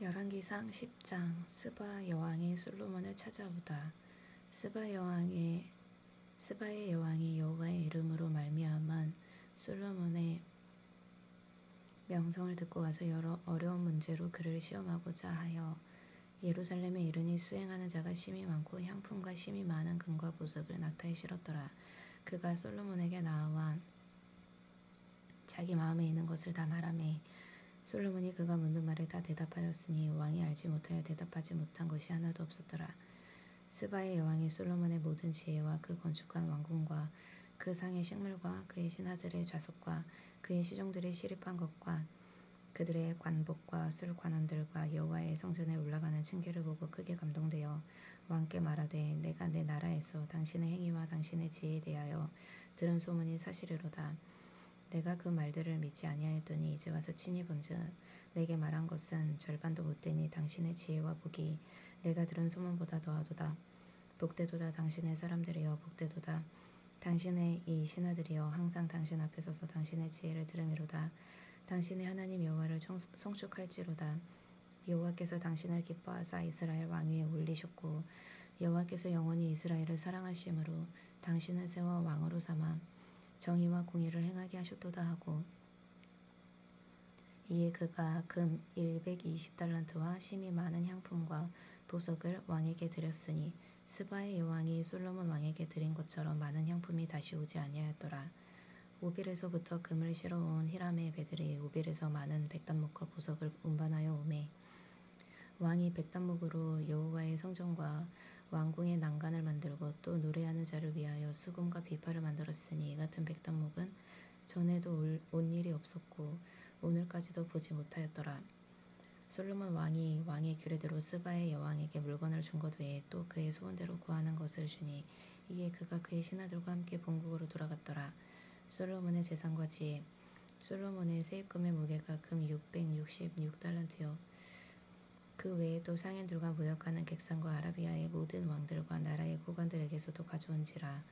열왕기상 10장. 스바 여왕이 솔로몬을 찾아오다. 스바의 여왕이 여호와의 이름으로 말미암은 솔로몬의 명성을 듣고 와서 여러 어려운 문제로 그를 시험하고자 하여 예루살렘에 이르니 수행하는 자가 심히 많고 향품과 심히 많은 금과 보석을 낙타에 실었더라. 그가 솔로몬에게 나와 자기 마음에 있는 것을 다 말하매 솔로몬이 그가 묻는 말에 다 대답하였으니 왕이 알지 못하여 대답하지 못한 것이 하나도 없었더라. 스바의 여왕이 솔로몬의 모든 지혜와 그 건축한 왕궁과 그 상의 식물과 그의 신하들의 좌석과 그의 시종들이 시립한 것과 그들의 관복과 술관원들과 여호와의 성전에 올라가는 층계를 보고 크게 감동되어 왕께 말하되 내가 내 나라에서 당신의 행위와 당신의 지혜에 대하여 들은 소문이 사실이로다. 내가 그 말들을 믿지 아니하였더니 이제 와서 친히 본즉 내게 말한 것은 절반도 못되니 당신의 지혜와 복이 내가 들은 소문보다 더하도다. 복되도다 당신의 사람들이여 복되도다. 당신의 이 신하들이여 항상 당신 앞에 서서 당신의 지혜를 들음이로다. 당신의 하나님 여호와를 송축할지로다. 여호와께서 당신을 기뻐하사 이스라엘 왕위에 올리셨고 여호와께서 영원히 이스라엘을 사랑하심으로 당신을 세워 왕으로 삼아 정의와 공의를 행하게 하셨도다 하고 이에 그가 금 120달란트와 심히 많은 향품과 보석을 왕에게 드렸으니 스바의 여왕이 솔로몬 왕에게 드린 것처럼 많은 향품이 다시 오지 아니하였더라. 오빌에서부터 금을 실어온 히람의 배들이 오빌에서 많은 백단목과 보석을 운반하여 오매 왕이 백단목으로 여호와의 성전과 왕궁의 난간을 만들고 또 노래하는 자를 위하여 수금과 비파를 만들었으니 이 같은 백단목은 전에도 온 일이 없었고 오늘까지도 보지 못하였더라. 솔로몬 왕이 왕의 규례대로 스바의 여왕에게 물건을 준 것 외에 또 그의 소원대로 구하는 것을 주니 이에 그가 그의 신하들과 함께 본국으로 돌아갔더라. 솔로몬의 재산과 지혜. 솔로몬의 세입금의 무게가 금 666달란트요 그 외에 또 상인들과 무역하는 객상과 아라비아의 모든 왕들과 나라의 고관들에게서도 가져온지라.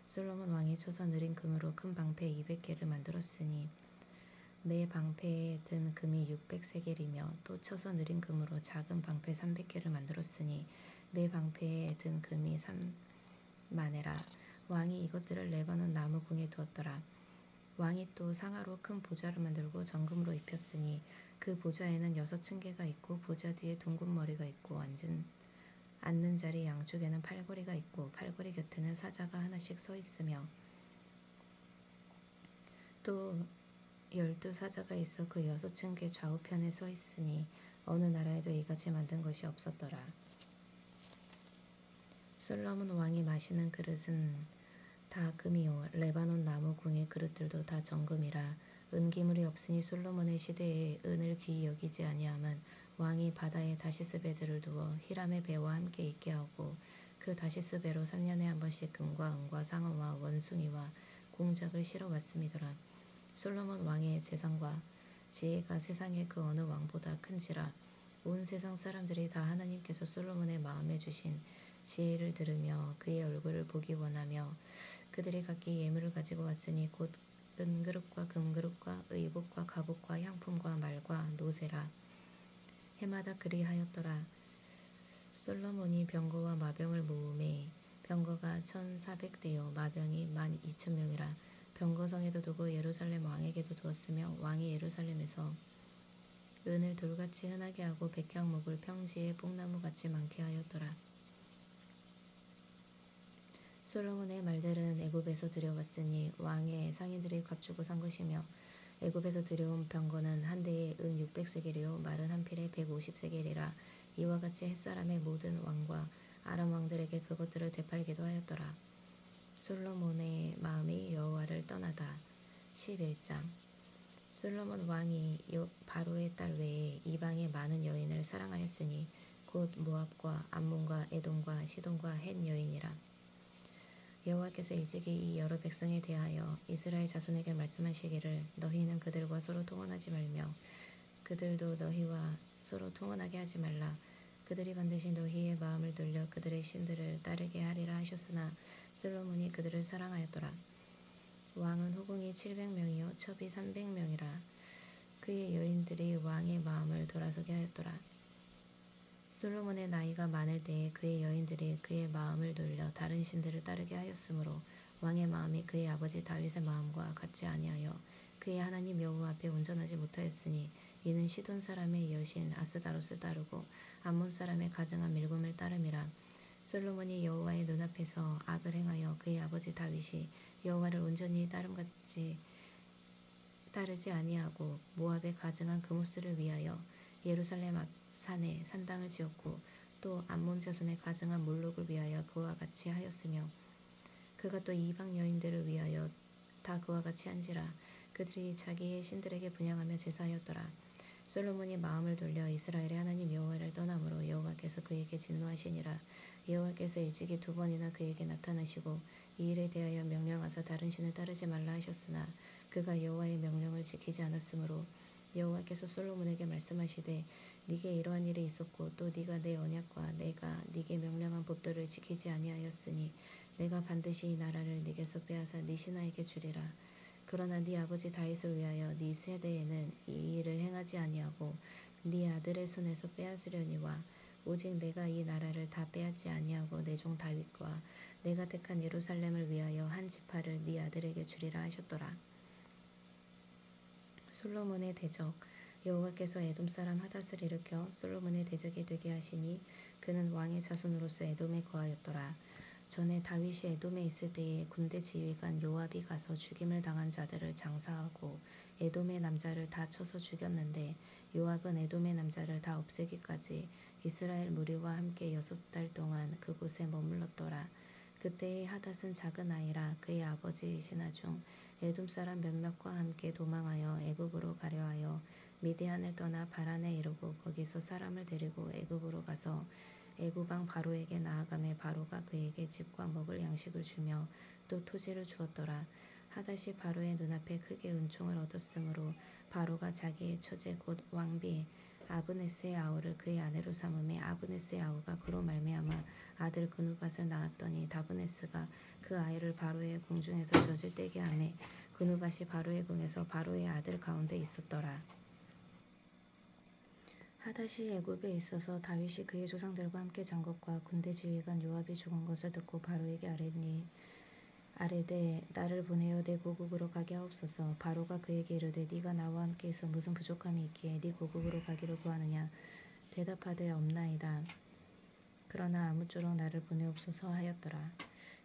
솔로몬 왕이 쳐서 느린 금으로 큰 방패 200개를 만들었으니 매 방패에 든 금이 600세겔이며 또 쳐서 느린 금으로 작은 방패 300개를 만들었으니 매 방패에 든 금이 3만에라. 왕이 이것들을 레바논 나무 궁에 두었더라. 왕이 또 상아로 큰 보좌를 만들고 정금으로 입혔으니 그 보좌에는 6층계가 있고 보좌 뒤에 둥근 머리가 있고 앉는 자리 양쪽에는 팔걸이가 있고 팔걸이 곁에는 사자가 하나씩 서 있으며 또 12사자가 있어 그 6층계 좌우편에 서 있으니 어느 나라에도 이같이 만든 것이 없었더라. 솔로몬 왕이 마시는 그릇은 다 금이요 레바논 나무 궁의 그릇들도 다 정금이라. 은기물이 없으니 솔로몬의 시대에 은을 귀히 여기지 아니함은 왕이 바다에 다시스 배들을 두어 히람의 배와 함께 있게 하고 그 다시스 배로 3년에 한 번씩 금과 은과 상어와 원숭이와 공작을 실어 왔음이더라. 솔로몬 왕의 재산과 지혜가 세상의 그 어느 왕보다 큰지라. 온 세상 사람들이 다 하나님께서 솔로몬의 마음에 주신 지혜를 들으며 그의 얼굴을 보기 원하며 그들이 각기 예물을 가지고 왔으니 곧 은그릇과 금그릇과 의복과 갑옷과 향품과 말과 노새라. 해마다 그리하였더라. 솔로몬이 병거와 마병을 모으매 병거가 1400대요 마병이 12,000명이라. 병거성에도 두고 예루살렘 왕에게도 두었으며 왕이 예루살렘에서 은을 돌같이 흔하게 하고 백향목을 평지에 뽕나무같이 많게 하였더라. 솔로몬의 말들은 애굽에서 들여왔으니 왕의 상인들이 값주고 산 것이며 애굽에서 들여온 병거는 한 대에 은 600세겔이요 말은 한 필에 150세겔이라. 이와 같이 햇사람의 모든 왕과 아람 왕들에게 그것들을 되팔기도 하였더라. 솔로몬의 마음이 여호와를 떠나다. 11장. 솔로몬 왕이 바로의 딸 외에 이방의 많은 여인을 사랑하였으니 곧 모압과 암몬과 에돔과 시돈과 헷 여인이라. 여호와께서 일찍이 이 여러 백성에 대하여 이스라엘 자손에게 말씀하시기를 너희는 그들과 서로 통혼하지 말며 그들도 너희와 서로 통혼하게 하지 말라. 그들이 반드시 너희의 마음을 돌려 그들의 신들을 따르게 하리라 하셨으나 솔로몬이 그들을 사랑하였더라. 왕은 후궁이 700명이요 첩이 300명이라. 그의 여인들이 왕의 마음을 돌아서게 하였더라. 솔로몬의 나이가 많을 때에 그의 여인들이 그의 마음을 돌려 다른 신들을 따르게 하였으므로 왕의 마음이 그의 아버지 다윗의 마음과 같지 아니하여 그의 하나님 여호와 앞에 온전하지 못하였으니 이는 시돈 사람의 여신 아스다롯을 따르고 암몬 사람의 가증한 밀곰을 따름이라. 솔로몬이 여호와의 눈앞에서 악을 행하여 그의 아버지 다윗이 여호와를 온전히 따르지 아니하고 모압의 가증한 그모스를 위하여 예루살렘 앞 산에 산당을 지었고 또 암몬 자손의 가증한 몰록을 위하여 그와 같이 하였으며 그가 또 이방 여인들을 위하여 다 그와 같이 한지라. 그들이 자기의 신들에게 분향하며 제사하였더라. 솔로몬이 마음을 돌려 이스라엘의 하나님 여호와를 떠나므로 여호와께서 그에게 진노하시니라. 여호와께서 일찍이 2번이나 그에게 나타나시고 이 일에 대하여 명령하사 다른 신을 따르지 말라 하셨으나 그가 여호와의 명령을 지키지 않았으므로 여호와께서 솔로몬에게 말씀하시되 네게 이러한 일이 있었고 또 네가 내 언약과 내가 네게 명령한 법도를 지키지 아니하였으니 내가 반드시 이 나라를 네게서 빼앗아 네 신하에게 주리라. 그러나 네 아버지 다윗을 위하여 네 세대에는 이 일을 행하지 아니하고 네 아들의 손에서 빼앗으려니와 오직 내가 이 나라를 다 빼앗지 아니하고 내 종 다윗과 내가 택한 예루살렘을 위하여 한 지파를 네 아들에게 주리라 하셨더라. 솔로몬의 대적. 여호와께서 에돔 사람 하닷을 일으켜 솔로몬의 대적이 되게 하시니 그는 왕의 자손으로서 에돔에 거하였더라. 전에 다윗이 에돔에 있을 때에 군대 지휘관 요압이 가서 죽임을 당한 자들을 장사하고 에돔의 남자를 다 쳐서 죽였는데 요압은 에돔의 남자를 다 없애기까지 이스라엘 무리와 함께 6달 동안 그곳에 머물렀더라. 그때의 하닷은 작은 아이라 그의 아버지 신하 중 에돔 사람 몇몇과 함께 도망하여 애굽으로 가려 하여 미디안을 떠나 바란에 이르고 거기서 사람을 데리고 애굽으로 가서 애굽 왕 바로에게 나아가매 바로가 그에게 집과 먹을 양식을 주며 또 토지를 주었더라. 하닷이 바로의 눈앞에 크게 은총을 얻었으므로 바로가 자기의 처제 곧 왕비 아브네스의 아우를 그의 아내로 삼음에 아브네스의 아우가 그로 말미암아 아들 그누밧을 낳았더니 다브네스가 그 아이를 바로의 궁중에서 젖을 떼게 하매 그누밧이 바로의 궁에서 바로의 아들 가운데 있었더라. 하닷이 애굽에 있어서 다윗이 그의 조상들과 함께 잔 것과 군대 지휘관 요압이 죽은 것을 듣고 바로에게 아뢰되 나를 보내어 내 고국으로 가게 하옵소서. 바로가 그에게 이르되 네가 나와 함께 있어 무슨 부족함이 있기에 네 고국으로 가기를 구하느냐. 대답하되 없나이다. 그러나 아무쪼록 나를 보내옵소서 하였더라.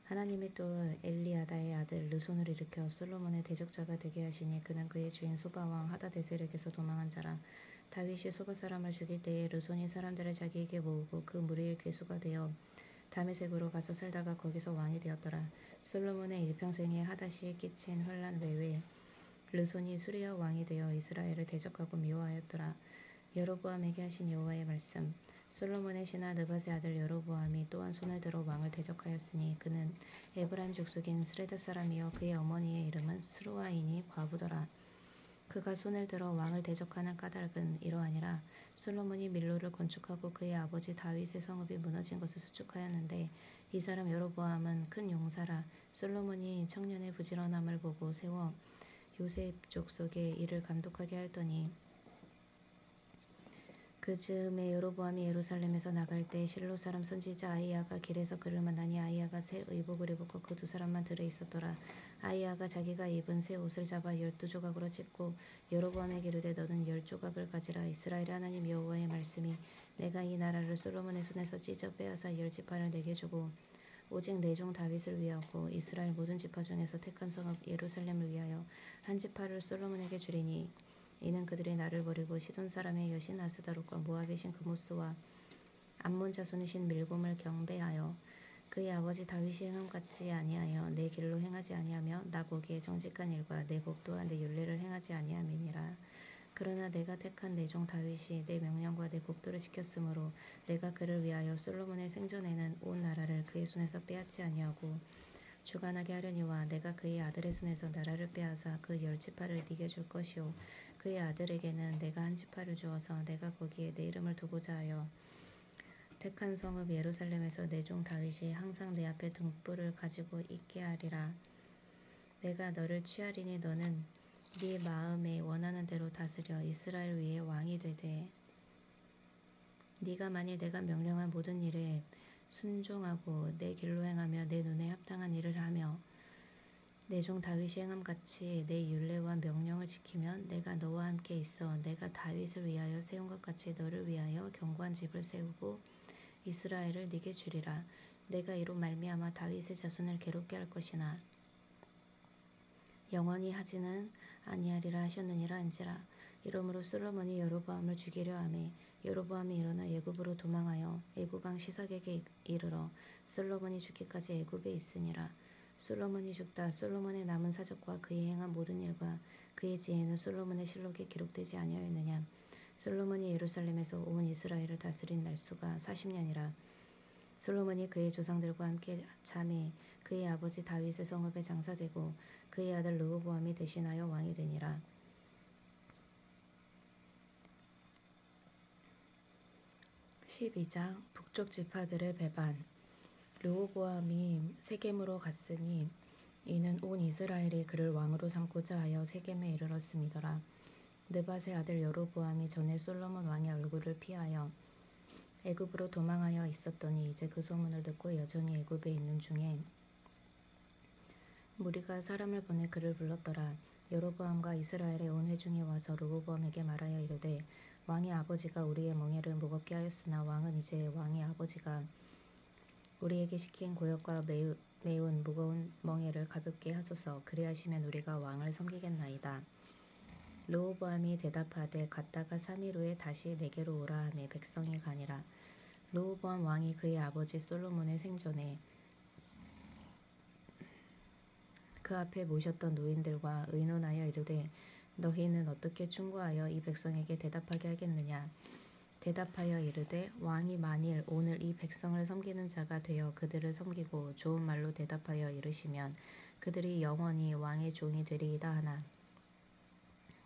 하나님이 또 엘리야다의 아들 르손을 일으켜 솔로몬의 대적자가 되게 하시니 그는 그의 주인 소바왕 하다데셀에게서 도망한 자라. 다윗이 소바 사람을 죽일 때에 르손이 사람들을 자기에게 모으고 그 무리의 괴수가 되어 다메섹으로 가서 살다가 거기서 왕이 되었더라. 솔로몬의 일평생에 하닷이 끼친 환난 외에 르손이 수리아 왕이 되어 이스라엘을 대적하고 미워하였더라. 여로보암에게 하신 여호와의 말씀. 솔로몬의 신하 느밧의 아들 여로보암이 또한 손을 들어 왕을 대적하였으니 그는 에브라임 족속인 스레드 사람이요 그의 어머니의 이름은 스루아이니 과부더라. 그가 손을 들어 왕을 대적하는 까닭은 이러하니라. 솔로몬이 밀로를 건축하고 그의 아버지 다윗의 성읍이 무너진 것을 수축하였는데 이 사람 여로보암은 큰 용사라. 솔로몬이 청년의 부지런함을 보고 세워 요셉 족속의 일을 감독하게 하였더니 그 즈음에 여로보암이 예루살렘에서 나갈 때 실로 사람 선지자 아히야가 길에서 그를 만나니 아히야가 새 의복을 입었고 그 2사람만 들에 있었더라. 아히야가 자기가 입은 새 옷을 잡아 12조각으로 찢고 여로보암에게 이르되 너는 10조각을 가지라. 이스라엘의 하나님 여호와의 말씀이 내가 이 나라를 솔로몬의 손에서 찢어 빼앗아 10지파를 내게 주고 오직 내 종 다윗을 위하고 이스라엘 모든 지파 중에서 택한 성읍 예루살렘을 위하여 한 지파를 솔로몬에게 주리니 이는 그들이 나를 버리고 시돈 사람의 여신 아스다롯과 모압의 신 그모스와 암몬 자손의 신 밀곰을 경배하여 그의 아버지 다윗이 행함 같지 아니하여 내 길로 행하지 아니하며 나 보기에 정직한 일과 내 법도와 내 율례를 행하지 아니함이니라. 그러나 내가 택한 내 종 다윗이 내 명령과 내 법도를 지켰으므로 내가 그를 위하여 솔로몬의 생전에는 온 나라를 그의 손에서 빼앗지 아니하고 주관하게 하려니와 내가 그의 아들의 손에서 나라를 빼앗아 그 10지파를 네게 줄 것이요 그의 아들에게는 내가 한 지파를 주어서 내가 거기에 내 이름을 두고자 하여 택한 성읍 예루살렘에서 내 종 다윗이 항상 내 앞에 등불을 가지고 있게 하리라. 내가 너를 취하리니 너는 네 마음에 원하는 대로 다스려 이스라엘 위에 왕이 되되 네가 만일 내가 명령한 모든 일에 순종하고 내 길로 행하며 내 눈에 합당한 일을 하며 내 종 다윗이 행함같이 내 율례와 명령을 지키면 내가 너와 함께 있어 내가 다윗을 위하여 세운 것 같이 너를 위하여 견고한 집을 세우고 이스라엘을 네게 주리라. 내가 이로 말미암아 다윗의 자손을 괴롭게 할 것이나 영원히 하지는 아니하리라 하셨느니라 한지라. 이러므로 솔로몬이 여로보암을 죽이려 하매 여로보암이 일어나 애굽으로 도망하여 애굽 왕 시삭에게 이르러 솔로몬이 죽기까지 애굽에 있으니라. 솔로몬이 죽다 솔로몬의 남은 사적과 그의 행한 모든 일과 그의 지혜는 솔로몬의 실록에 기록되지 아니하였느냐. 솔로몬이 예루살렘에서 온 이스라엘을 다스린 날수가 40년이라. 솔로몬이 그의 조상들과 함께 잠에 그의 아버지 다윗의 성읍에 장사되고 그의 아들 르호보암이 대신하여 왕이 되니라. 12장 북쪽 지파들의 배반. 르호보암이 세겜으로 갔으니 이는 온 이스라엘이 그를 왕으로 삼고자 하여 세겜에 이르렀음이더라. 느밧의 아들 여로보암이 전에 솔로몬 왕의 얼굴을 피하여 애굽으로 도망하여 있었더니 이제 그 소문을 듣고 여전히 애굽에 있는 중에 무리가 사람을 보내 그를 불렀더라. 여로보암과 이스라엘의 온 회중이 와서 르호보암에게 말하여 이르되 왕의 아버지가 우리의 멍에를 무겁게 하였으나 왕은 이제 왕의 아버지가 우리에게 시킨 고역과 매운 무거운 멍에를 가볍게 하소서. 그리하시면 우리가 왕을 섬기겠나이다. 르호보암이 대답하되 갔다가 3일 후에 다시 내게로 오라 하매 백성이 가니라. 르호보암 왕이 그의 아버지 솔로몬의 생전에 그 앞에 모셨던 노인들과 의논하여 이르되 너희는 어떻게 충고하여 이 백성에게 대답하게 하겠느냐. 대답하여 이르되 왕이 만일 오늘 이 백성을 섬기는 자가 되어 그들을 섬기고 좋은 말로 대답하여 이르시면 그들이 영원히 왕의 종이 되리이다 하나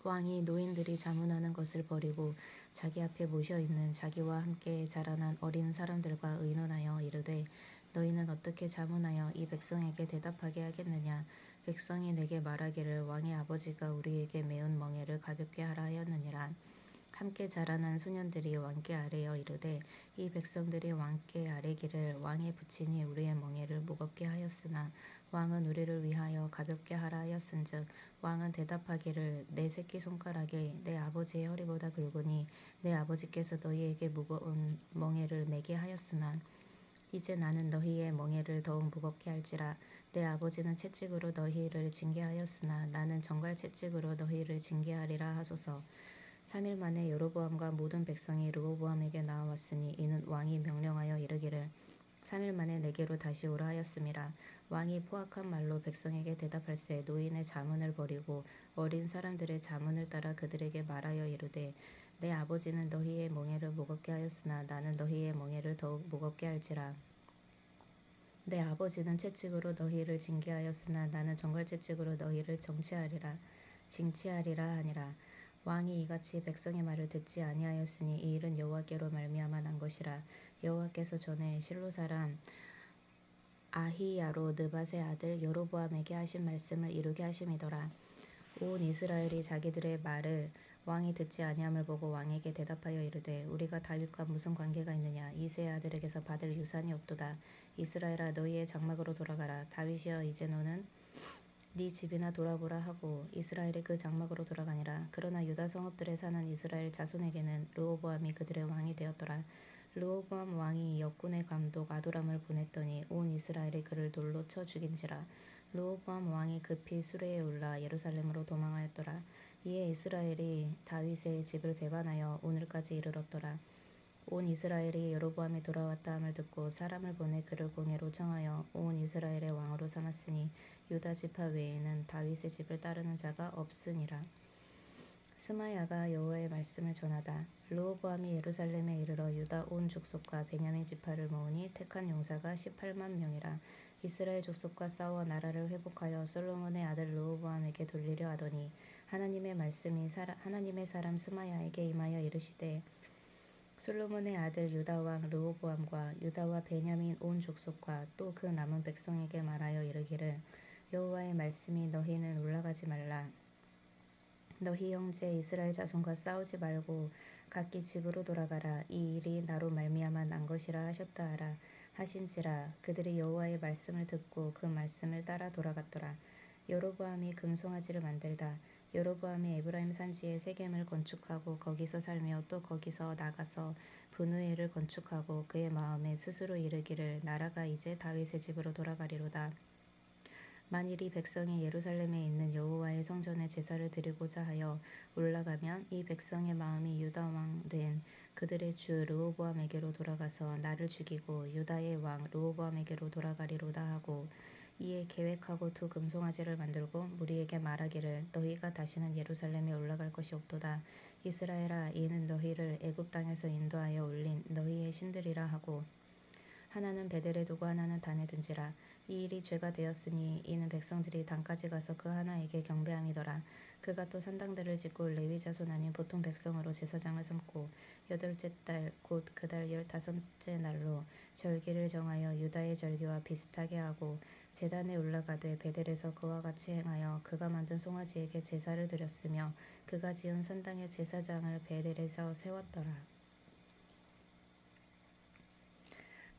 왕이 노인들이 자문하는 것을 버리고 자기 앞에 모셔 있는 자기와 함께 자라난 어린 사람들과 의논하여 이르되 너희는 어떻게 자문하여 이 백성에게 대답하게 하겠느냐. 백성이 내게 말하기를 왕의 아버지가 우리에게 매운 멍에를 가볍게 하라 하였느니라. 함께 자라난 소년들이 왕께 아뢰어 이르되 이 백성들이 왕께 아뢰기를 왕의 부친이 우리의 멍에를 무겁게 하였으나 왕은 우리를 위하여 가볍게 하라 하였은즉 왕은 대답하기를 내 새끼손가락이 내 아버지의 허리보다 굵으니 내 아버지께서 너희에게 무거운 멍에를 매게 하였으나 이제 나는 너희의 멍에를 더욱 무겁게 할지라. 내 아버지는 채찍으로 너희를 징계하였으나 나는 정갈 채찍으로 너희를 징계하리라 하소서. 3일 만에 여로보암과 모든 백성이 르호보암에게 나아왔으니 이는 왕이 명령하여 이르기를 3일 만에 내게로 다시 오라 하였음이라. 왕이 포악한 말로 백성에게 대답할새 노인의 자문을 버리고 어린 사람들의 자문을 따라 그들에게 말하여 이르되 내 아버지는 너희의 멍에를 무겁게 하였으나 나는 너희의 멍에를 더욱 무겁게 할지라. 내 아버지는 채찍으로 너희를 징계하였으나 나는 정갈채찍으로 너희를 징치하리라 하니라. 왕이 이같이 백성의 말을 듣지 아니하였으니 이 일은 여호와께로 말미암아 난 것이라. 여호와께서 전에 실로 사람 아히야로 느밧의 아들 여로보암에게 하신 말씀을 이루게 하심이더라. 온 이스라엘이 자기들의 말을 왕이 듣지 아니함을 보고 왕에게 대답하여 이르되 우리가 다윗과 무슨 관계가 있느냐. 이새의 아들에게서 받을 유산이 없도다. 이스라엘아 너희의 장막으로 돌아가라. 다윗이여 이제 너는 네 집이나 돌아보라 하고 이스라엘이 그 장막으로 돌아가니라. 그러나 유다 성읍들에 사는 이스라엘 자손에게는 르호보암이 그들의 왕이 되었더라. 르호보암 왕이 역군의 감독 아도람을 보냈더니 온 이스라엘이 그를 돌로 쳐 죽인지라. 르호보암 왕이 급히 수레에 올라 예루살렘으로 도망하였더라. 이에 이스라엘이 다윗의 집을 배반하여 오늘까지 이르렀더라. 온 이스라엘이 여로보암이 돌아왔다 함을 듣고 사람을 보내 그를 공회로 청하여 온 이스라엘의 왕으로 삼았으니 유다 지파 외에는 다윗의 집을 따르는 자가 없으니라. 스마야가 여호와의 말씀을 전하다. 르호보암이 예루살렘에 이르러 유다 온 족속과 베냐민 지파를 모으니 택한 용사가 18만 명이라. 이스라엘 족속과 싸워 나라를 회복하여 솔로몬의 아들 르호보암에게 돌리려 하더니 하나님의 말씀이 하나님의 사람 스마야에게 임하여 이르시되 솔로몬의 아들 유다 왕 르호보암과 유다와 베냐민 온 족속과 또 그 남은 백성에게 말하여 이르기를 여호와의 말씀이 너희는 올라가지 말라. 너희 형제 이스라엘 자손과 싸우지 말고 각기 집으로 돌아가라. 이 일이 나로 말미암아 난 것이라 하셨다 하라 하신지라. 그들이 여호와의 말씀을 듣고 그 말씀을 따라 돌아갔더라. 여로보암이 금송아지를 만들다. 여로보암이 에브라임 산지에 세겜을 건축하고 거기서 살며 또 거기서 나가서 분우엘을 건축하고 그의 마음에 스스로 이르기를 나라가 이제 다윗의 집으로 돌아가리로다. 만일 이 백성이 예루살렘에 있는 여호와의 성전에 제사를 드리고자 하여 올라가면 이 백성의 마음이 유다 왕 된 그들의 주 르호보암에게로 돌아가서 나를 죽이고 유다의 왕 르호보암에게로 돌아가리로다 하고 이에 계획하고 두 금송아지를 만들고 무리에게 말하기를 너희가 다시는 예루살렘에 올라갈 것이 없도다. 이스라엘아 이는 너희를 애굽 땅에서 인도하여 올린 너희의 신들이라 하고 하나는 베델에 두고 하나는 단에 둔지라. 이 일이 죄가 되었으니 이는 백성들이 단까지 가서 그 하나에게 경배함이더라. 그가 또 산당들을 짓고 레위 자손 아닌 보통 백성으로 제사장을 삼고 여덟째 달 곧 그 달 15째 날로 절기를 정하여 유다의 절기와 비슷하게 하고 제단에 올라가되 베델에서 그와 같이 행하여 그가 만든 송아지에게 제사를 드렸으며 그가 지은 산당의 제사장을 베델에서 세웠더라.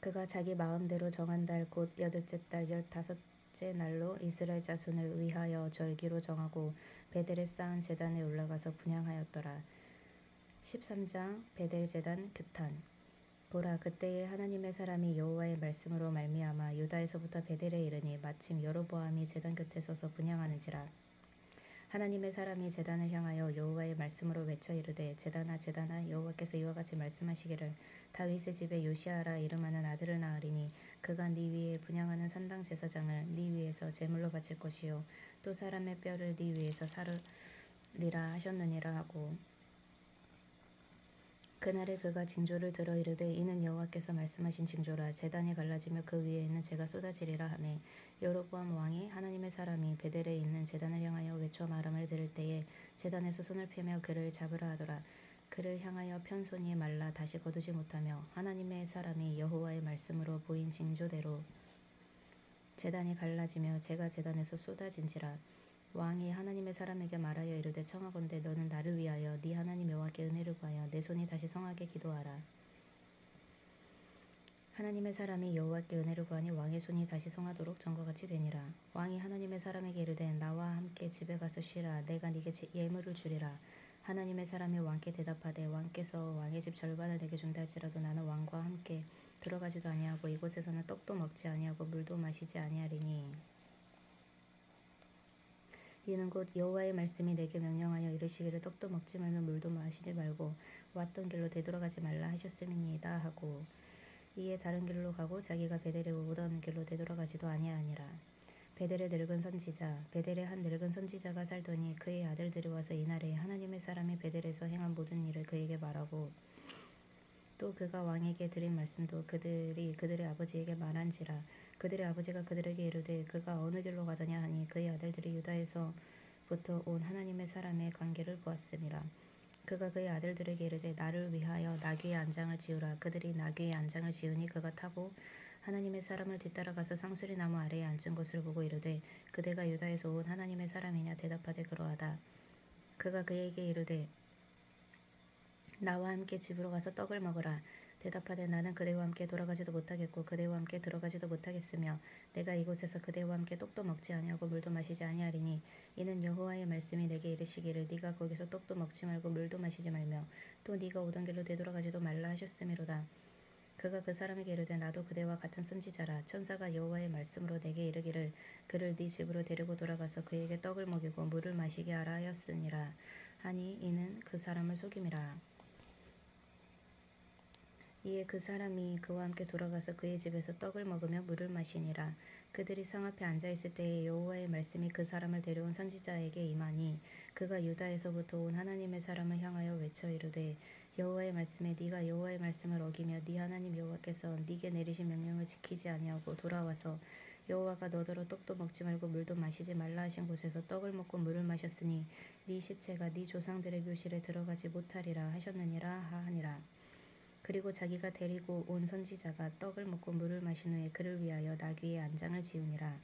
그가 자기 마음대로 정한 달 곧 여덟째 달 15째 날로 이스라엘 자손을 위하여 절기로 정하고 베델에 쌓은 제단에 올라가서 분향하였더라. 13장 베델 제단 규탄. 보라 그때에 하나님의 사람이 여호와의 말씀으로 말미암아 유다에서부터 베델에 이르니 마침 여로보암이 제단 곁에 서서 분향하는지라. 하나님의 사람이 제단을 향하여 여호와의 말씀으로 외쳐 이르되 제단아 제단아 여호와께서 이와 같이 말씀하시기를 다윗의 집에 요시아라 이름하는 아들을 낳으리니 그가 네 위에 분향하는 산당 제사장을 네 위에서 제물로 바칠 것이요 또 사람의 뼈를 네 위에서 사르리라 하셨느니라 하고 그날에 그가 징조를 들어 이르되 이는 여호와께서 말씀하신 징조라. 제단이 갈라지며 그 위에 있는 재가 쏟아지리라 하매 여로보암 왕이 하나님의 사람이 베델에 있는 제단을 향하여 외쳐 말함을 들을 때에 제단에서 손을 펴며 그를 잡으라 하더라. 그를 향하여 편 손이 말라 다시 거두지 못하며 하나님의 사람이 여호와의 말씀으로 보인 징조대로 제단이 갈라지며 재가 제단에서 쏟아진지라. 왕이 하나님의 사람에게 말하여 이르되 청하건대 너는 나를 위하여 네 하나님 여호와께 은혜를 구하여 내 손이 다시 성하게 기도하라. 하나님의 사람이 여호와께 은혜를 구하니 왕의 손이 다시 성하도록 전과 같이 되니라. 왕이 하나님의 사람에게 이르되 나와 함께 집에 가서 쉬라. 내가 네게 예물을 주리라. 하나님의 사람이 왕께 대답하되 왕께서 왕의 집 절반을 내게 준다 할지라도 나는 왕과 함께 들어가지도 아니하고 이곳에서는 떡도 먹지 아니하고 물도 마시지 아니하리니 이는 곧 여호와의 말씀이 내게 명령하여 이르시기를 떡도 먹지 말며 물도 마시지 말고 왔던 길로 되돌아가지 말라 하셨음이니이다 하고 이에 다른 길로 가고 자기가 베델에 오던 길로 되돌아가지도 아니하니라. 베델의 늙은 선지자 베델에 한 늙은 선지자가 살더니 그의 아들들이 와서 이날에 하나님의 사람이 베델에서 행한 모든 일을 그에게 말하고 또 그가 왕에게 드린 말씀도 그들이 그들의 아버지에게 말한지라. 그들의 아버지가 그들에게 이르되 그가 어느 길로 가더냐 하니 그의 아들들이 유다에서부터 온 하나님의 사람의 관계를 보았음이라. 그가 그의 아들들에게 이르되 나를 위하여 나귀의 안장을 지으라. 그들이 나귀의 안장을 지으니 그가 타고 하나님의 사람을 뒤따라가서 상수리 나무 아래에 앉은 것을 보고 이르되 그대가 유다에서 온 하나님의 사람이냐 대답하되 그러하다. 그가 그에게 이르되 나와 함께 집으로 가서 떡을 먹으라. 대답하되 나는 그대와 함께 돌아가지도 못하겠고 그대와 함께 들어가지도 못하겠으며 내가 이곳에서 그대와 함께 떡도 먹지 아니하고 물도 마시지 아니하리니 이는 여호와의 말씀이 내게 이르시기를 네가 거기서 떡도 먹지 말고 물도 마시지 말며 또 네가 오던 길로 되돌아가지도 말라 하셨음이로다. 그가 그 사람에게 이르되 나도 그대와 같은 선지자라. 천사가 여호와의 말씀으로 내게 이르기를 그를 네 집으로 데리고 돌아가서 그에게 떡을 먹이고 물을 마시게 하라 하였으니라 하니 이는 그 사람을 속임이라. 이에 그 사람이 그와 함께 돌아가서 그의 집에서 떡을 먹으며 물을 마시니라. 그들이 상 앞에 앉아있을 때에 여호와의 말씀이 그 사람을 데려온 선지자에게 임하니 그가 유다에서부터 온 하나님의 사람을 향하여 외쳐 이르되 여호와의 말씀에 네가 여호와의 말씀을 어기며 네 하나님 여호와께서 네게 내리신 명령을 지키지 아니하고 돌아와서 여호와가 너더러 떡도 먹지 말고 물도 마시지 말라 하신 곳에서 떡을 먹고 물을 마셨으니 네 시체가 네 조상들의 묘실에 들어가지 못하리라 하셨느니라 하니라. 그리고 자기가 데리고 온 선지자가 떡을 먹고 물을 마신 후에 그를 위하여 나귀의 안장을 지으니라.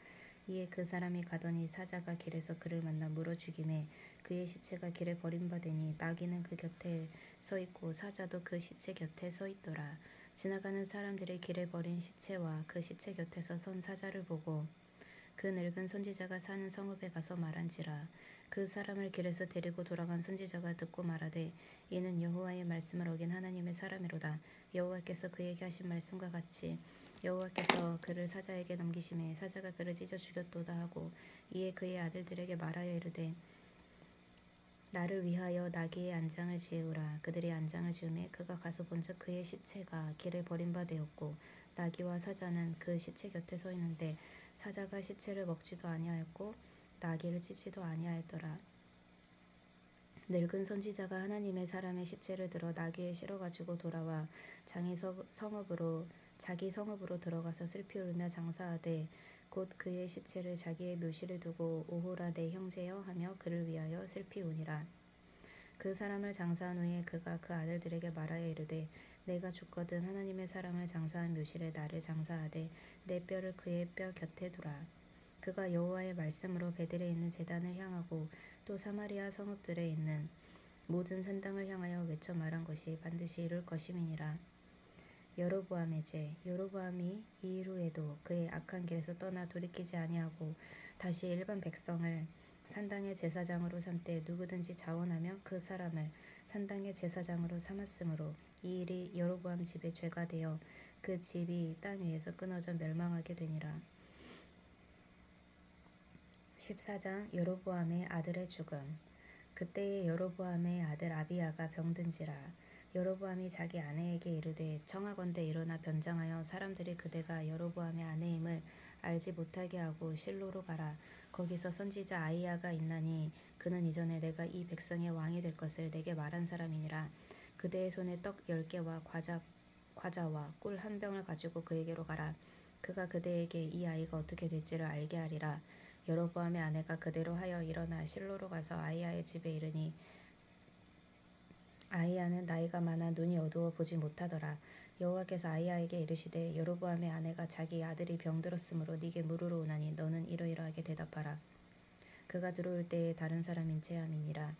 이에 그 사람이 가더니 사자가 길에서 그를 만나 물어 죽이매 그의 시체가 길에 버림받으니 나귀는 그 곁에 서 있고 사자도 그 시체 곁에 서 있더라. 지나가는 사람들이 길에 버린 시체와 그 시체 곁에서 선 사자를 보고 그 늙은 선지자가 사는 성읍에 가서 말한지라. 그 사람을 길에서 데리고 돌아간 선지자가 듣고 말하되 이는 여호와의 말씀을 어긴 하나님의 사람이로다. 여호와께서 그에게 하신 말씀과 같이 여호와께서 그를 사자에게 넘기심에 사자가 그를 찢어 죽였도다 하고 이에 그의 아들들에게 말하여 이르되 나를 위하여 나귀의 안장을 지으라. 그들이 안장을 지음에 그가 가서 본즉 그의 시체가 길에 버린 바 되었고 나귀와 사자는 그 시체 곁에 서 있는데 사자가 시체를 먹지도 아니하였고 나귀를 찢지도 아니하였더라. 늙은 선지자가 하나님의 사람의 시체를 들어 나귀에 실어 가지고 돌아와 자기 성읍으로 들어가서 슬피 울며 장사하되 곧 그의 시체를 자기의 묘실에 두고 오호라 내 형제여 하며 그를 위하여 슬피 우니라. 그 사람을 장사한 후에 그가 그 아들들에게 말하여 이르되 내가 죽거든 하나님의 사람을 장사한 묘실에 나를 장사하되 내 뼈를 그의 뼈 곁에 두라. 그가 여호와의 말씀으로 베들에 있는 제단을 향하고 또 사마리아 성읍들에 있는 모든 산당을 향하여 외쳐 말한 것이 반드시 이룰 것임이니라. 여로보암의 죄. 여로보암이 이 일 후에도 그의 악한 길에서 떠나 돌이키지 아니하고 다시 일반 백성을 산당의 제사장으로 삼되 누구든지 자원하며 그 사람을 산당의 제사장으로 삼았으므로 이 일이 여로보암 집의 죄가 되어 그 집이 땅 위에서 끊어져 멸망하게 되니라. 14장 여로보암의 아들의 죽음. 그때에 여로보암의 아들 아비야가 병든지라. 여로보암이 자기 아내에게 이르되 청하건대 일어나 변장하여 사람들이 그대가 여로보암의 아내임을 알지 못하게 하고 실로로 가라. 거기서 선지자 아히야가 있나니 그는 이전에 내가 이 백성의 왕이 될 것을 내게 말한 사람이니라. 그대의 손에 떡 10개와 과자와 꿀 한 병을 가지고 그에게로 가라. 그가 그대에게 이 아이가 어떻게 될지를 알게 하리라. 여로보암의 아내가 그대로 하여 일어나 실로로 가서 아히야의 집에 이르니 아히야는 나이가 많아 눈이 어두워 보지 못하더라. 여호와께서 아히야에게 이르시되 여로보암의 아내가 자기 아들이 병들었으므로 네게 물으러 오나니 너는 이러이러하게 대답하라. 그가 들어올 때에 다른 사람인 체함이니라.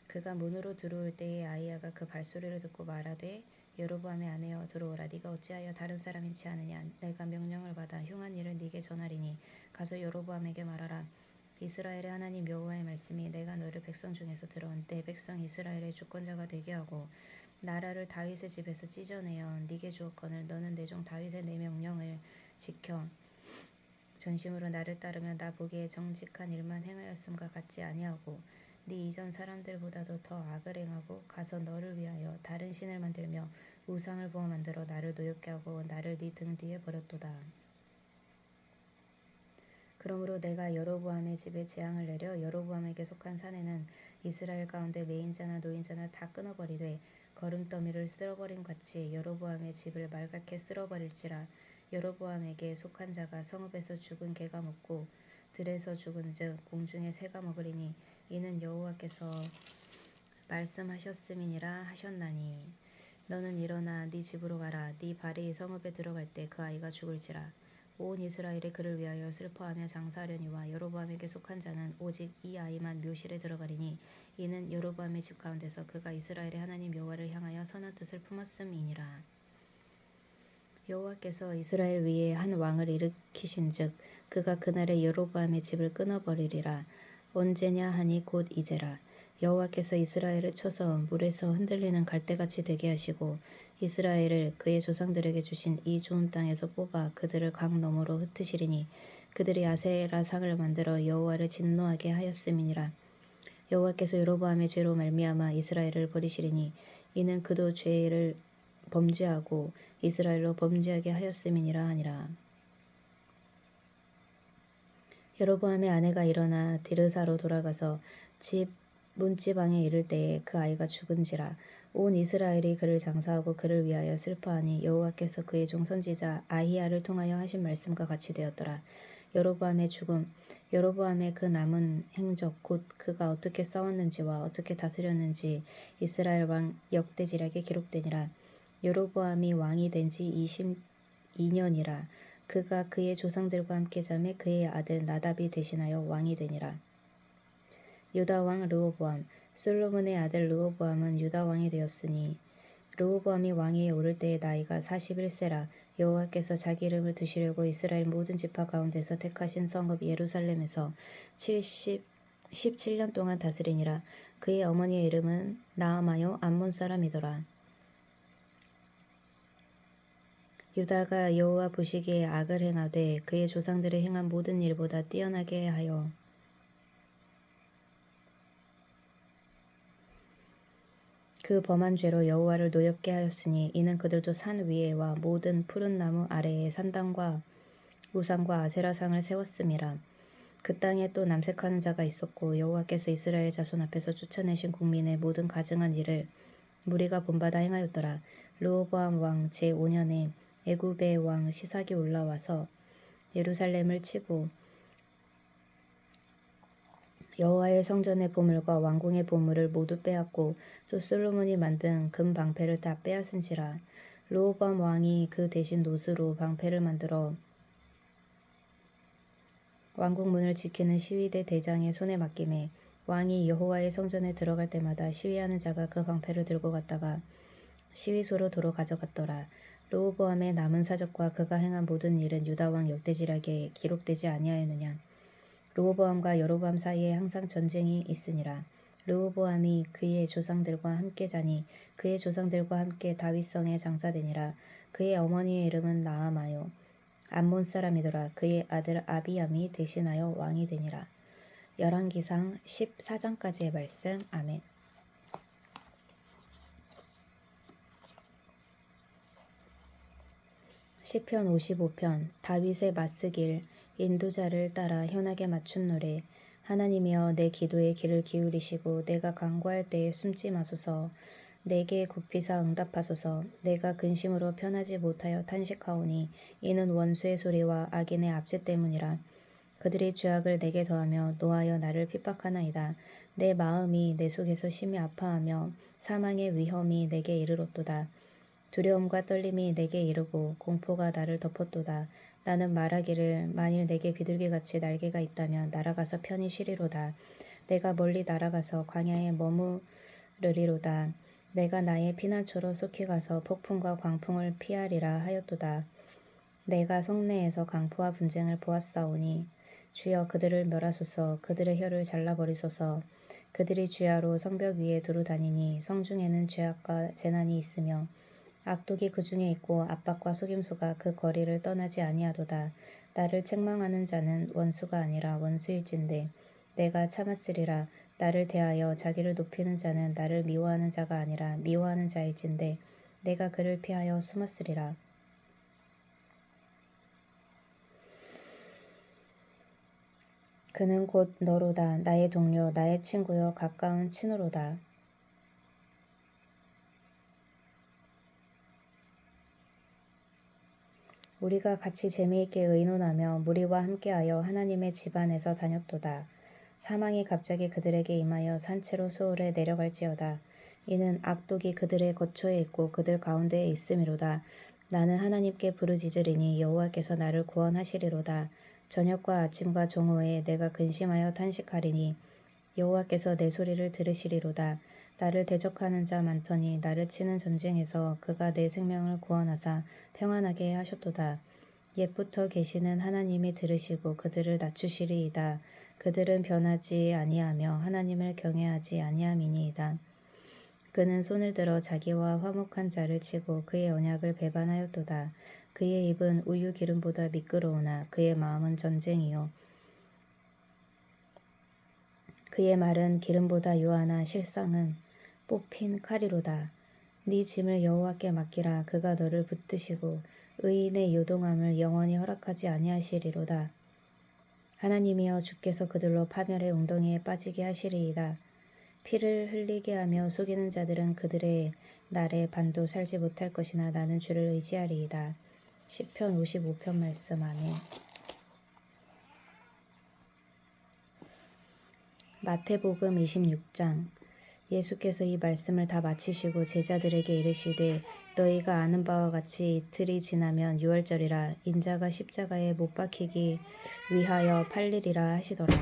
그가 문으로 들어올 때에 아히야가 그 발소리를 듣고 말하되 여로보암의 아내여 들어오라. 네가 어찌하여 다른 사람인 체하느냐. 내가 명령을 받아 흉한 일을 네게 전하리니 가서 여로보암에게 말하라. 이스라엘의 하나님 여호와의 말씀이 내가 너를 백성 중에서 들어온 내 백성 이스라엘의 주권자가 되게 하고 나라를 다윗의 집에서 찢어내어 네게 주었거늘 너는 내 종 다윗의 내 명령을 지켜 전심으로 나를 따르며 나 보기에 정직한 일만 행하였음과 같지 아니하고 네 이전 사람들보다도 더 악을 행하고 가서 너를 위하여 다른 신을 만들며 우상을 부어 만들어 나를 노엽게 하고 나를 네 등 뒤에 버렸도다. 그러므로 내가 여로보암의 집에 재앙을 내려 여로보암에게 속한 산에는 이스라엘 가운데 매인자나 노인자나 다 끊어버리되 거름더미를 쓸어버림 같이 여로보암의 집을 말갛게 쓸어버릴지라. 여로보암에게 속한 자가 성읍에서 죽은 개가 먹고 들에서 죽은즉 공중의 새가 먹으리니 이는 여호와께서 말씀하셨음이니라 하셨나니 너는 일어나 네 집으로 가라. 네 발이 성읍에 들어갈 때 그 아이가 죽을지라. 온 이스라엘이 그를 위하여 슬퍼하며 장사하려니와 여로보암에게 속한 자는 오직 이 아이만 묘실에 들어가리니 이는 여로보암의 집 가운데서 그가 이스라엘의 하나님 여호와를 향하여 선한 뜻을 품었음이니라. 여호와께서 이스라엘 위에 한 왕을 일으키신즉 그가 그날에 여로보암의 집을 끊어버리리라. 언제냐 하니 곧 이제라. 여호와께서 이스라엘을 쳐서 물에서 흔들리는 갈대같이 되게 하시고 이스라엘을 그의 조상들에게 주신 이 좋은 땅에서 뽑아 그들을 강 너머로 흩으시리니 그들이 아세라 상을 만들어 여호와를 진노하게 하였음이니라. 여호와께서 여로보암의 죄로 말미암아 이스라엘을 버리시리니 이는 그도 죄를 범죄하고 이스라엘로 범죄하게 하였음이니라 하니라. 여로보암의 아내가 일어나 디르사로 돌아가서 집 문지방에 이를 때에 그 아이가 죽은지라. 온 이스라엘이 그를 장사하고 그를 위하여 슬퍼하니 여호와께서 그의 종 선지자 아히야를 통하여 하신 말씀과 같이 되었더라. 여로보암의 죽음. 여로보암의 그 남은 행적 곧 그가 어떻게 싸웠는지와 어떻게 다스렸는지 이스라엘 왕 역대지략에 기록되니라. 여로보암이 왕이 된 지 22년이라. 그가 그의 조상들과 함께 잠에 그의 아들 나답이 대신하여 왕이 되니라. 유다 왕 르호보암. 솔로몬의 아들 르호보암은 유다 왕이 되었으니 르호보암이 왕위에 오를 때의 나이가 41세라. 여호와께서 자기 이름을 두시려고 이스라엘 모든 지파 가운데서 택하신 성읍 예루살렘에서 17년 동안 다스리니라. 그의 어머니의 이름은 나아마요 암몬 사람이더라. 유다가 여호와 보시기에 악을 행하되 그의 조상들이 행한 모든 일보다 뛰어나게 하여 그 범한 죄로 여호와를 노엽게 하였으니 이는 그들도 산 위에와 모든 푸른 나무 아래에 산당과 우상과 아세라상을 세웠음이라. 그 땅에 또 남색하는 자가 있었고 여호와께서 이스라엘 자손 앞에서 쫓아내신 국민의 모든 가증한 일을 무리가 본받아 행하였더라. 르호보암 왕 제5년에 애굽의 왕 시삭이 올라와서 예루살렘을 치고 여호와의 성전의 보물과 왕궁의 보물을 모두 빼앗고 또 솔로몬이 만든 금 방패를 다 빼앗은지라. 르호보암 왕이 그 대신 노스로 방패를 만들어 왕궁 문을 지키는 시위대 대장의 손에 맡김에 왕이 여호와의 성전에 들어갈 때마다 시위하는 자가 그 방패를 들고 갔다가 시위소로 도로 가져갔더라. 르호보암의 남은 사적과 그가 행한 모든 일은 유다 왕 역대지략에 기록되지 아니하였느냐. 르호보암과 여로보암 사이에 항상 전쟁이 있으니라. 르호보암이 그의 조상들과 함께 자니 그의 조상들과 함께 다윗성에 장사되니라. 그의 어머니의 이름은 나아마요 암몬 사람이더라. 그의 아들 아비암이 대신하여 왕이 되니라. 열왕기상 14장까지의 말씀. 아멘. 시편 55편. 다윗의 맞쓰길. 인도자를 따라 현악에 맞춘 노래. 하나님이여 내 기도에 귀를 기울이시고 내가 간구할 때에 숨지 마소서. 내게 굽히사 응답하소서. 내가 근심으로 편하지 못하여 탄식하오니 이는 원수의 소리와 악인의 압제 때문이라. 그들이 죄악을 내게 더하며 노하여 나를 핍박하나이다. 내 마음이 내 속에서 심히 아파하며 사망의 위험이 내게 이르렀도다. 두려움과 떨림이 내게 이르고 공포가 나를 덮었도다. 나는 말하기를 만일 내게 비둘기같이 날개가 있다면 날아가서 편히 쉬리로다. 내가 멀리 날아가서 광야에 머무르리로다. 내가 나의 피난처로 속히 가서 폭풍과 광풍을 피하리라 하였도다. 내가 성내에서 강포와 분쟁을 보았사오니 주여 그들을 멸하소서. 그들의 혀를 잘라버리소서. 그들이 주야로 성벽 위에 두루 다니니 성중에는 죄악과 재난이 있으며 악독이 그 중에 있고 압박과 속임수가 그 거리를 떠나지 아니하도다. 나를 책망하는 자는 원수가 아니라 원수일진데 내가 참았으리라. 나를 대하여 자기를 높이는 자는 나를 미워하는 자가 아니라 미워하는 자일진데 내가 그를 피하여 숨었으리라. 그는 곧 너로다. 나의 동료, 나의 친구여 가까운 친으로다. 우리가 같이 재미있게 의논하며 무리와 함께하여 하나님의 집안에서 다녔도다. 사망이 갑자기 그들에게 임하여 산채로 소홀에 내려갈지어다. 이는 악독이 그들의 거처에 있고 그들 가운데에 있음이로다. 나는 하나님께 부르짖으리니 여호와께서 나를 구원하시리로다. 저녁과 아침과 정오에 내가 근심하여 탄식하리니 여호와께서 내 소리를 들으시리로다. 나를 대적하는 자 많더니 나를 치는 전쟁에서 그가 내 생명을 구원하사 평안하게 하셨도다. 옛부터 계시는 하나님이 들으시고 그들을 낮추시리이다. 그들은 변하지 아니하며 하나님을 경외하지 아니함이니이다. 그는 손을 들어 자기와 화목한 자를 치고 그의 언약을 배반하였도다. 그의 입은 우유 기름보다 미끄러우나 그의 마음은 전쟁이요 그의 말은 기름보다 유하나 실상은 뽑힌 칼이로다. 네 짐을 여호와께 맡기라. 그가 너를 붙드시고 의인의 요동함을 영원히 허락하지 아니하시리로다. 하나님이여 주께서 그들로 파멸의 웅덩이에 빠지게 하시리이다. 피를 흘리게 하며 속이는 자들은 그들의 날에 반도 살지 못할 것이나 나는 주를 의지하리이다. 시편 55편 말씀. 아멘. 마태복음 26장. 예수께서 이 말씀을 다 마치시고 제자들에게 이르시되 너희가 아는 바와 같이 이틀이 지나면 유월절이라 인자가 십자가에 못 박히기 위하여 팔리리라 하시더라.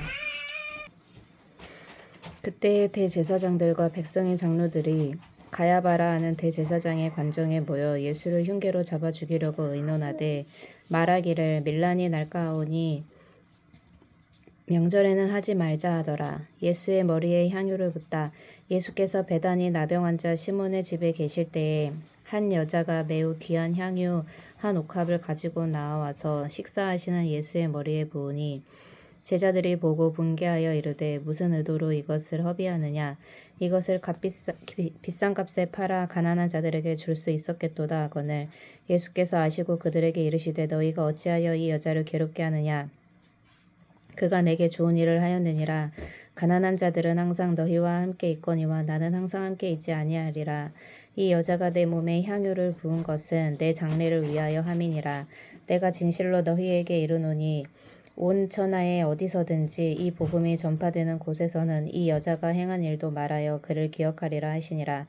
그때 대제사장들과 백성의 장로들이 가야바라 하는 대제사장의 관정에 모여 예수를 흉계로 잡아 죽이려고 의논하되 말하기를 밀란이 날까 하오니 명절에는 하지 말자 하더라. 예수의 머리에 향유를 붓다. 예수께서 베다니 나병 환자 시몬의 집에 계실 때에 한 여자가 매우 귀한 향유 한 옥합을 가지고 나와서 식사하시는 예수의 머리에 부으니 제자들이 보고 분개하여 이르되 무슨 의도로 이것을 허비하느냐. 이것을 비싼 값에 팔아 가난한 자들에게 줄 수 있었겠도다 하거늘 예수께서 아시고 그들에게 이르시되 너희가 어찌하여 이 여자를 괴롭게 하느냐. 그가 내게 좋은 일을 하였느니라. 가난한 자들은 항상 너희와 함께 있거니와 나는 항상 함께 있지 아니하리라. 이 여자가 내 몸에 향유를 부은 것은 내 장례를 위하여 함이니라. 내가 진실로 너희에게 이르노니 온 천하에 어디서든지 이 복음이 전파되는 곳에서는 이 여자가 행한 일도 말하여 그를 기억하리라 하시니라.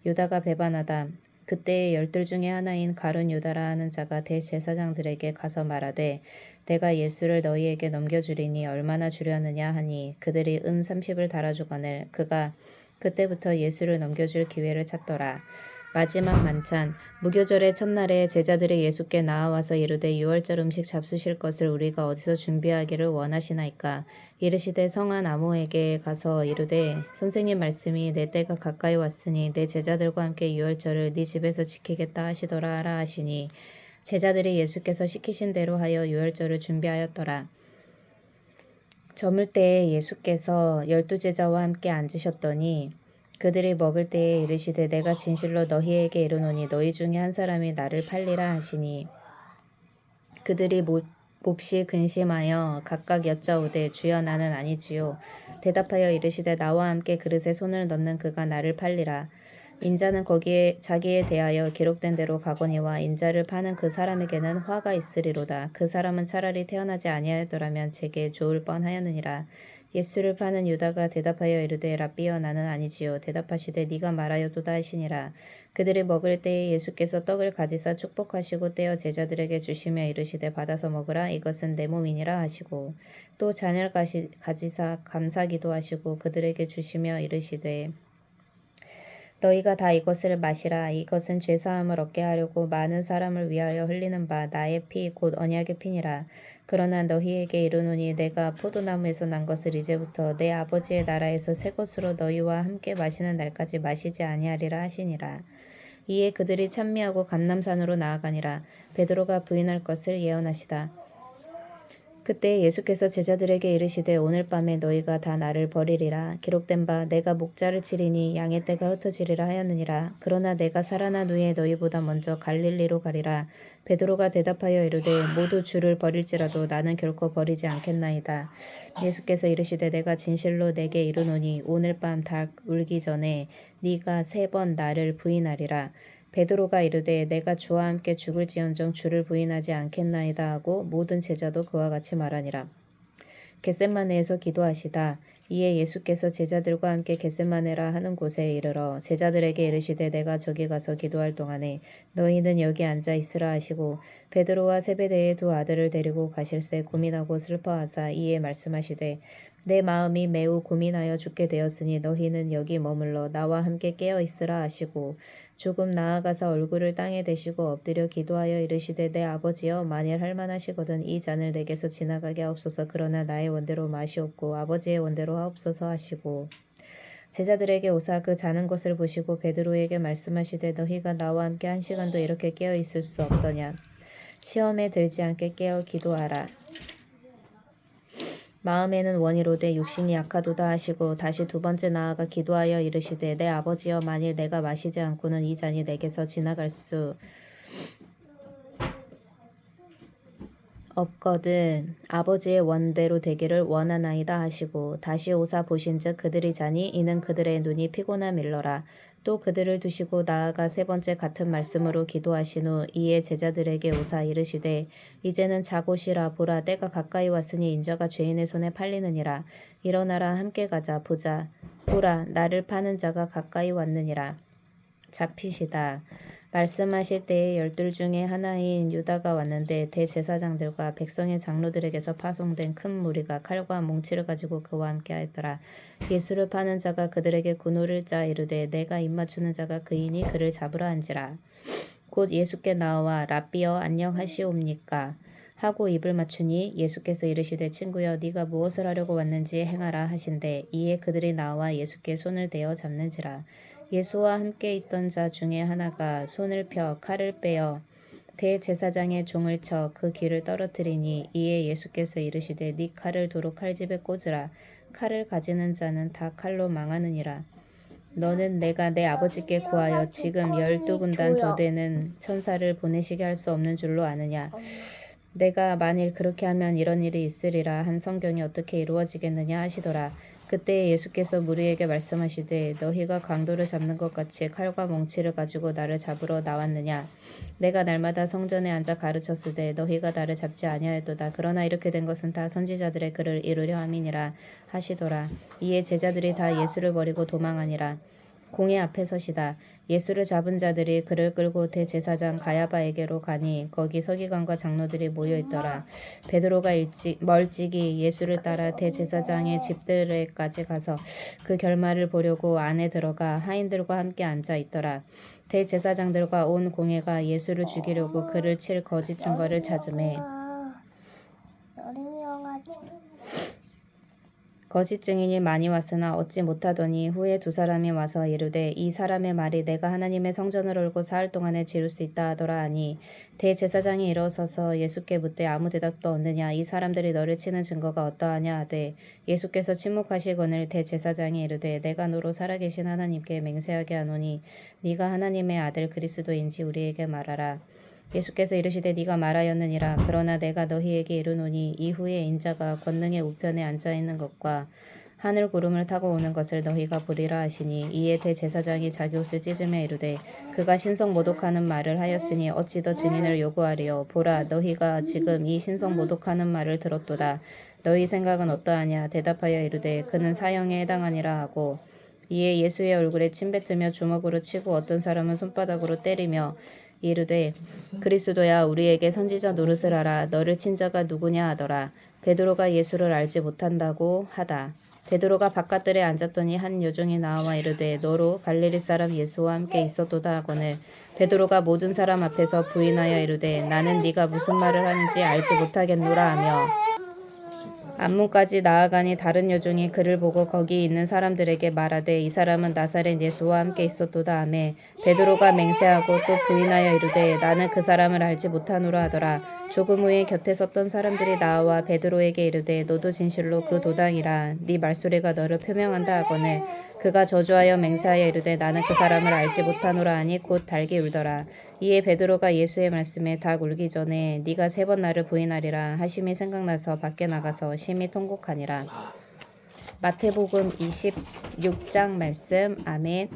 유다가 배반하다. 그때에 12 중에 하나인 가룟 유다라 하는 자가 대제사장들에게 가서 말하되 내가 예수를 너희에게 넘겨주리니 얼마나 주려느냐 하니 그들이 은 30을 달아주거늘 그가 그때부터 예수를 넘겨줄 기회를 찾더라. 마지막 만찬 무교절의 첫날에 제자들이 예수께 나아와서 이르되 유월절 음식 잡수실 것을 우리가 어디서 준비하기를 원하시나이까. 이르시되 성한 아모에게 가서 이르되 선생님 말씀이 내 때가 가까이 왔으니 내 제자들과 함께 유월절을 네 집에서 지키겠다 하시더라 하라 하시니 제자들이 예수께서 시키신 대로 하여 유월절을 준비하였더라. 저물 때에 예수께서 12 제자와 함께 앉으셨더니 그들이 먹을 때에 이르시되 내가 진실로 너희에게 이르노니 너희 중에 한 사람이 나를 팔리라 하시니 그들이 몹시 근심하여 각각 여짜오되 주여 나는 아니지요. 대답하여 이르시되 나와 함께 그릇에 손을 넣는 그가 나를 팔리라. 인자는 거기에 자기에 대하여 기록된 대로 가거니와 인자를 파는 그 사람에게는 화가 있으리로다. 그 사람은 차라리 태어나지 아니하였더라면 제게 좋을 뻔하였느니라. 예수를 파는 유다가 대답하여 이르되 랍비여 나는 아니지요. 대답하시되 네가 말하였도다 하시니라. 그들이 먹을 때에 예수께서 떡을 가지사 축복하시고 떼어 제자들에게 주시며 이르시되 받아서 먹으라 이것은 내 몸이니라 하시고 또 잔을 가지사 감사기도 하시고 그들에게 주시며 이르시되 너희가 다 이것을 마시라. 이것은 죄사함을 얻게 하려고 많은 사람을 위하여 흘리는 바 나의 피 곧 언약의 피니라. 그러나 너희에게 이르노니 내가 포도나무에서 난 것을 이제부터 내 아버지의 나라에서 새 것으로 너희와 함께 마시는 날까지 마시지 아니하리라 하시니라. 이에 그들이 찬미하고 감람산으로 나아가니라. 베드로가 부인할 것을 예언하시다. 그때 예수께서 제자들에게 이르시되 오늘 밤에 너희가 다 나를 버리리라. 기록된 바 내가 목자를 치리니 양의 떼가 흩어지리라 하였느니라. 그러나 내가 살아난 후에 너희보다 먼저 갈릴리로 가리라. 베드로가 대답하여 이르되 모두 주를 버릴지라도 나는 결코 버리지 않겠나이다. 예수께서 이르시되 내가 진실로 내게 이르노니 오늘 밤 닭 울기 전에 네가 3번 나를 부인하리라. 베드로가 이르되 내가 주와 함께 죽을지언정 주를 부인하지 않겠나이다 하고 모든 제자도 그와 같이 말하니라. 겟세마네에서 기도하시다. 이에 예수께서 제자들과 함께 겟세마네라 하는 곳에 이르러 제자들에게 이르시되 내가 저기 가서 기도할 동안에 너희는 여기 앉아 있으라 하시고 베드로와 세베대의 2 아들을 데리고 가실새 고민하고 슬퍼하사 이에 말씀하시되 내 마음이 매우 고민하여 죽게 되었으니 너희는 여기 머물러 나와 함께 깨어 있으라 하시고 조금 나아가서 얼굴을 땅에 대시고 엎드려 기도하여 이르시되 내 아버지여 만일 할만하시거든 이 잔을 내게서 지나가게 하옵소서. 그러나 나의 원대로 마시옵고 아버지의 원대로 하옵소서 하시고 제자들에게 오사 그 자는 것을 보시고 베드로에게 말씀하시되 너희가 나와 함께 1시간도 이렇게 깨어 있을 수 없더냐. 시험에 들지 않게 깨어 기도하라. 마음에는 원이로되 육신이 약하도다 하시고 다시 2번째 나아가 기도하여 이르시되 내 아버지여 만일 내가 마시지 않고는 이 잔이 내게서 지나갈 수 없거든 아버지의 원대로 되기를 원하나이다 하시고 다시 오사 보신즉 그들이 자니 이는 그들의 눈이 피곤함일러라. 또 그들을 두시고 나아가 3번째 같은 말씀으로 기도하신 후 이에 제자들에게 오사 이르시되 이제는 자고 쉬라. 보라 때가 가까이 왔으니 인자가 죄인의 손에 팔리느니라. 일어나라 함께 가자. 보자 보라 나를 파는 자가 가까이 왔느니라. 잡히시다. 말씀하실 때에 12 중에 하나인 유다가 왔는데 대제사장들과 백성의 장로들에게서 파송된 큰 무리가 칼과 뭉치를 가지고 그와 함께 하였더라. 예수를 파는 자가 그들에게 군호를 짜 이르되 내가 입맞추는 자가 그이니 그를 잡으라 한지라. 곧 예수께 나와 랍비여 안녕하시옵니까 하고 입을 맞추니 예수께서 이르시되 친구여 네가 무엇을 하려고 왔는지 행하라 하신대. 이에 그들이 나와 예수께 손을 대어 잡는지라. 예수와 함께 있던 자 중에 하나가 손을 펴 칼을 빼어 대제사장의 종을 쳐 그 귀를 떨어뜨리니 이에 예수께서 이르시되 네 칼을 도로 칼집에 꽂으라. 칼을 가지는 자는 다 칼로 망하느니라. 너는 내가 내 아버지께 구하여 지금 12군단 더 되는 천사를 보내시게 할 수 없는 줄로 아느냐. 내가 만일 그렇게 하면 이런 일이 있으리라 한 성경이 어떻게 이루어지겠느냐 하시더라. 그때 예수께서 무리에게 말씀하시되 너희가 강도를 잡는 것 같이 칼과 뭉치를 가지고 나를 잡으러 나왔느냐. 내가 날마다 성전에 앉아 가르쳤으되 너희가 나를 잡지 아니하였도다. 그러나 이렇게 된 것은 다 선지자들의 글을 이루려 함이니라 하시더라. 이에 제자들이 다 예수를 버리고 도망하니라. 공회 앞에 서시다. 예수를 잡은 자들이 그를 끌고 대제사장 가야바에게로 가니 거기 서기관과 장로들이 모여 있더라. 베드로가 멀찍이 예수를 따라 대제사장의 집들에까지 가서 그 결말을 보려고 안에 들어가 하인들과 함께 앉아 있더라. 대제사장들과 온 공회가 예수를 죽이려고 그를 칠 거짓 증거를 찾으매 거짓 증인이 많이 왔으나 얻지 못하더니 후에 두 사람이 와서 이르되 이 사람의 말이 내가 하나님의 성전을 올고 사흘 동안에 지을 수 있다 하더라 하니 대제사장이 일어서서 예수께 묻되 아무 대답도 없느냐. 이 사람들이 너를 치는 증거가 어떠하냐 하되 예수께서 침묵하시거늘 대제사장이 이르되 내가 너로 살아계신 하나님께 맹세하게 하노니 네가 하나님의 아들 그리스도인지 우리에게 말하라. 예수께서 이르시되 네가 말하였느니라. 그러나 내가 너희에게 이르노니 이후에 인자가 권능의 우편에 앉아있는 것과 하늘 구름을 타고 오는 것을 너희가 보리라 하시니 이에 대제사장이 자기 옷을 찢으며 이르되 그가 신성 모독하는 말을 하였으니 어찌 더 증인을 요구하리요. 보라 너희가 지금 이 신성 모독하는 말을 들었도다. 너희 생각은 어떠하냐. 대답하여 이르되 그는 사형에 해당하니라 하고 이에 예수의 얼굴에 침 뱉으며 주먹으로 치고 어떤 사람은 손바닥으로 때리며 이르되 그리스도야 우리에게 선지자 노릇을 하라. 너를 친 자가 누구냐 하더라. 베드로가 예수를 알지 못한다고 하다. 베드로가 바깥들에 앉았더니 한 여종이 나와 이르되 너로 갈릴리 사람 예수와 함께 있었도다 하거늘 베드로가 모든 사람 앞에서 부인하여 이르되 나는 네가 무슨 말을 하는지 알지 못하겠노라 하며 안문까지 나아가니 다른 여종이 그를 보고 거기 있는 사람들에게 말하되 이 사람은 나사렛 예수와 함께 있었도다 하매 베드로가 맹세하고 또 부인하여 이르되 나는 그 사람을 알지 못하노라 하더라. 조금 후에 곁에 섰던 사람들이 나와 베드로에게 이르되 너도 진실로 그 도당이라. 네 말소리가 너를 표명한다 하거늘 그가 저주하여 맹세하여 이르되 나는 그 사람을 알지 못하노라 하니 곧 달게 울더라. 이에 베드로가 예수의 말씀에 닭 울기 전에 네가 3번 나를 부인하리라 하심이 생각나서 밖에 나가서 심히 통곡하니라. 마태복음 26장 말씀. 아멘.